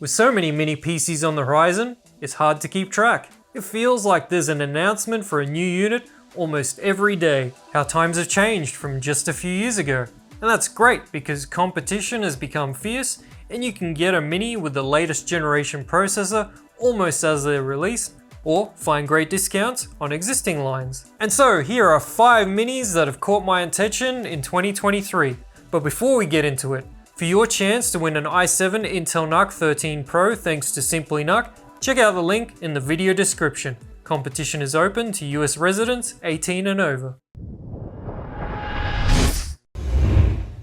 With so many mini PCs on the horizon, it's hard to keep track. It feels like there's an announcement for a new unit almost every day. How times have changed from just a few years ago. And that's great because competition has become fierce and you can get a mini with the latest generation processor almost as they're released, or find great discounts on existing lines. And so here are 5 minis that have caught my attention in 2023. But before we get into it, for your chance to win an i7 Intel NUC 13 Pro thanks to Simply NUC, check out the link in the video description. Competition is open to US residents 18 and over.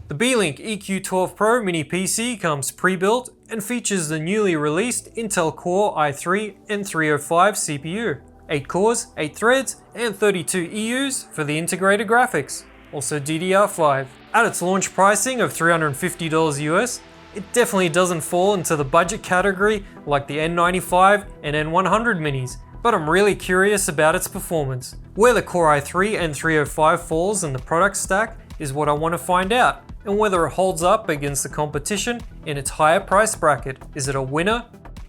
The Beelink EQ12 Pro mini PC comes pre-built and features the newly released Intel Core i3 N305 CPU. 8 cores, 8 threads, and 32 EUs for the integrated graphics, also DDR5. At its launch pricing of $350 US, it definitely doesn't fall into the budget category like the N95 and N100 minis, but I'm really curious about its performance. Where the Core i3 N305 falls in the product stack is what I want to find out, and whether it holds up against the competition in its higher price bracket. Is it a winner,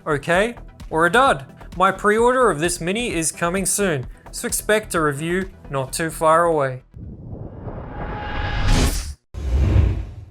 okay, or a dud? My pre-order of this mini is coming soon, so expect a review not too far away.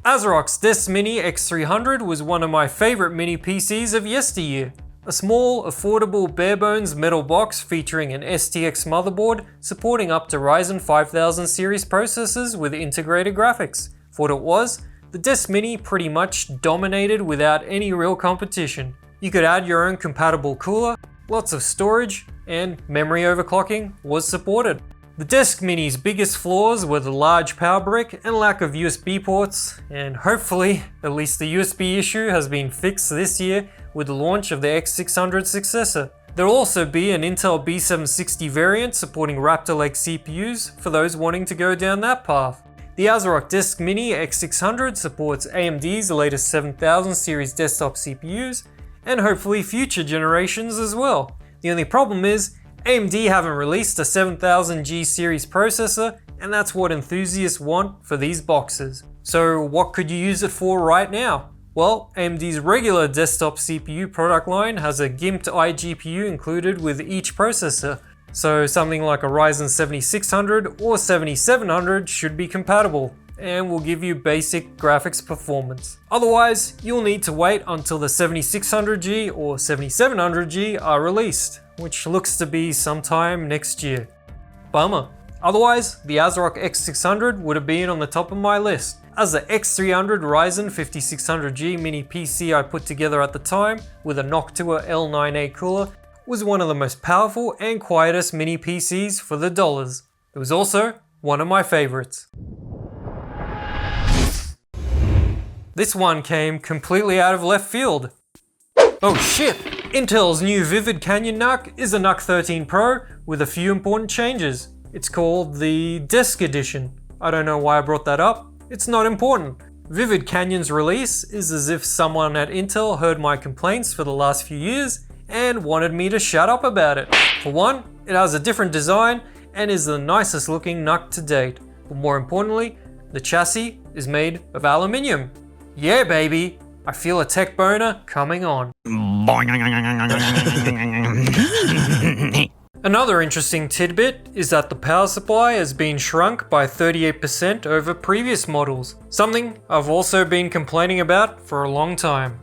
ASRock's Desk Mini X300 was one of my favorite mini PCs of yesteryear. A small, affordable, bare-bones metal box featuring an STX motherboard supporting up to Ryzen 5000 series processors with integrated graphics. For what it was, the Desk Mini pretty much dominated without any real competition. You could add your own compatible cooler, lots of storage, and memory overclocking was supported. The Desk Mini's biggest flaws were the large power brick and lack of USB ports, and hopefully, at least the USB issue has been fixed this year with the launch of the X600 successor. There'll also be an Intel B760 variant supporting Raptor Lake CPUs for those wanting to go down that path. The ASRock Desk Mini X600 supports AMD's latest 7000 series desktop CPUs, and hopefully future generations as well. The only problem is, AMD haven't released a 7000G series processor, and that's what enthusiasts want for these boxes. So what could you use it for right now? Well, AMD's regular desktop CPU product line has a gimped iGPU included with each processor, so something like a Ryzen 7600 or 7700 should be compatible and will give you basic graphics performance. Otherwise, you'll need to wait until the 7600G or 7700G are released, which looks to be sometime next year. Bummer. Otherwise, the ASRock X600 would have been on the top of my list, as the X300 Ryzen 5600G mini PC I put together at the time with a Noctua L9A cooler was one of the most powerful and quietest mini PCs for the dollars. It was also one of my favorites. This one came completely out of left field. Oh shit! Intel's new Vivid Canyon NUC is a NUC 13 Pro with a few important changes. It's called the Desk Edition. I don't know why I brought that up. It's not important. Vivid Canyon's release is as if someone at Intel heard my complaints for the last few years and wanted me to shut up about it. For one, it has a different design and is the nicest looking NUC to date. But more importantly, the chassis is made of aluminium. Yeah baby, I feel a tech boner coming on. Another interesting tidbit is that the power supply has been shrunk by 38% over previous models, something I've also been complaining about for a long time.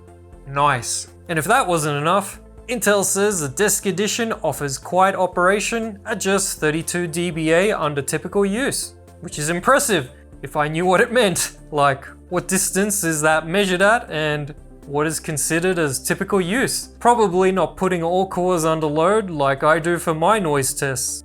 Nice. And if that wasn't enough, Intel says the Desk Edition offers quiet operation at just 32 dBA under typical use, which is impressive if I knew what it meant. Like, what distance is that measured at and what is considered as typical use? Probably not putting all cores under load like I do for my noise tests.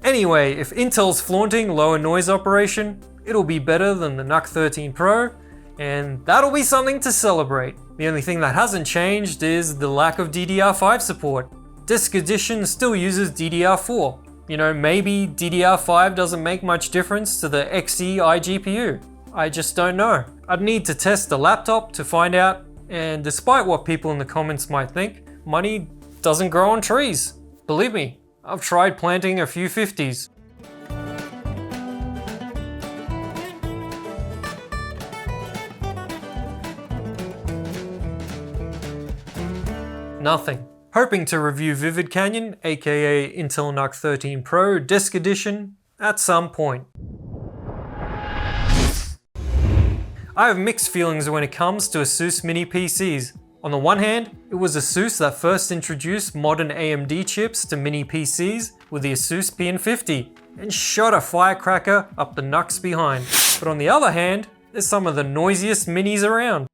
Anyway, if Intel's flaunting lower noise operation, it'll be better than the NUC 13 Pro, and that'll be something to celebrate. The only thing that hasn't changed is the lack of DDR5 support. Desk Edition still uses DDR4. You know, maybe DDR5 doesn't make much difference to the Xe iGPU. I just don't know. I'd need to test the laptop to find out, and despite what people in the comments might think, money doesn't grow on trees. Believe me, I've tried planting a few 50s. nothing. Hoping to review Vivid Canyon, aka Intel NUC 13 Pro Desk Edition, at some point. I have mixed feelings when it comes to ASUS mini PCs. On the one hand, it was ASUS that first introduced modern AMD chips to mini PCs with the ASUS PN50 and shot a firecracker up the NUCs behind. But on the other hand, they're some of the noisiest minis around.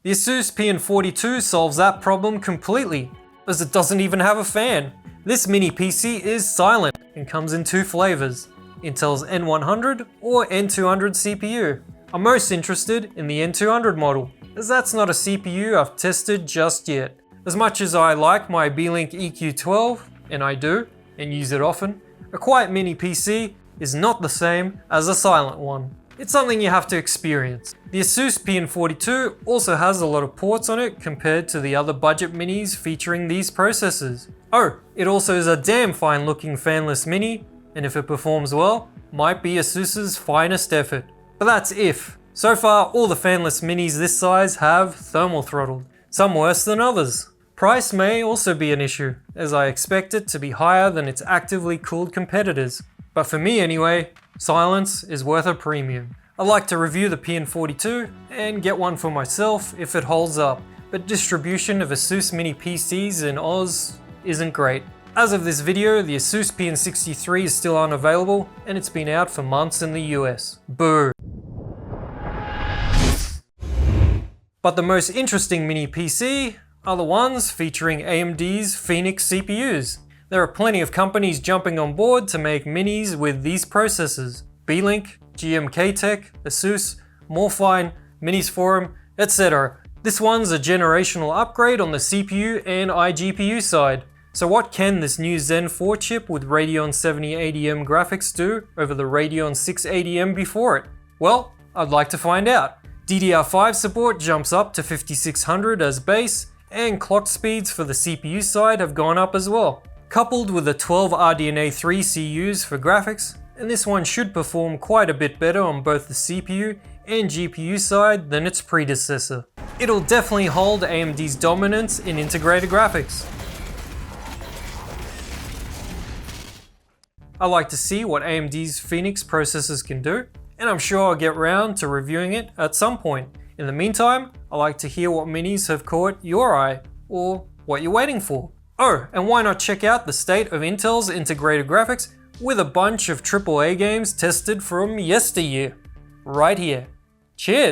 The ASUS PN42 solves that problem completely, as it doesn't even have a fan. This mini PC is silent and comes in two flavors, Intel's N100 or N200 CPU. I'm most interested in the N200 model, as that's not a CPU I've tested just yet. As much as I like my Beelink EQ12, and I do, and use it often, a quiet mini PC is not the same as a silent one. It's something you have to experience. The ASUS PN42 also has a lot of ports on it compared to the other budget minis featuring these processors. Oh, it also is a damn fine looking fanless mini, and if it performs well, might be ASUS's finest effort. But that's if. So far, all the fanless minis this size have thermal throttled, some worse than others. Price may also be an issue, as I expect it to be higher than its actively cooled competitors. But for me anyway, silence is worth a premium. I'd like to review the PN42 and get one for myself if it holds up, but distribution of ASUS mini PCs in Oz isn't great. As of this video, the ASUS PN63 is still unavailable, and it's been out for months in the US. Boo! But the most interesting mini PC are the ones featuring AMD's Phoenix CPUs. There are plenty of companies jumping on board to make minis with these processors. Beelink, GMK Tech, ASUS, Morfine, Minis Forum, etc. This one's a generational upgrade on the CPU and iGPU side. So what can this new Zen 4 chip with Radeon 7080M graphics do over the Radeon 680M before it? Well, I'd like to find out. DDR5 support jumps up to 5600 as base, and clock speeds for the CPU side have gone up as well. Coupled with the 12 RDNA 3 CUs for graphics, and this one should perform quite a bit better on both the CPU and GPU side than its predecessor. It'll definitely hold AMD's dominance in integrated graphics. I like to see what AMD's Phoenix processors can do, and I'm sure I'll get round to reviewing it at some point. In the meantime, I like to hear what minis have caught your eye, or what you're waiting for. Oh, and why not check out the state of Intel's integrated graphics with a bunch of AAA games tested from yesteryear, right here. Cheers!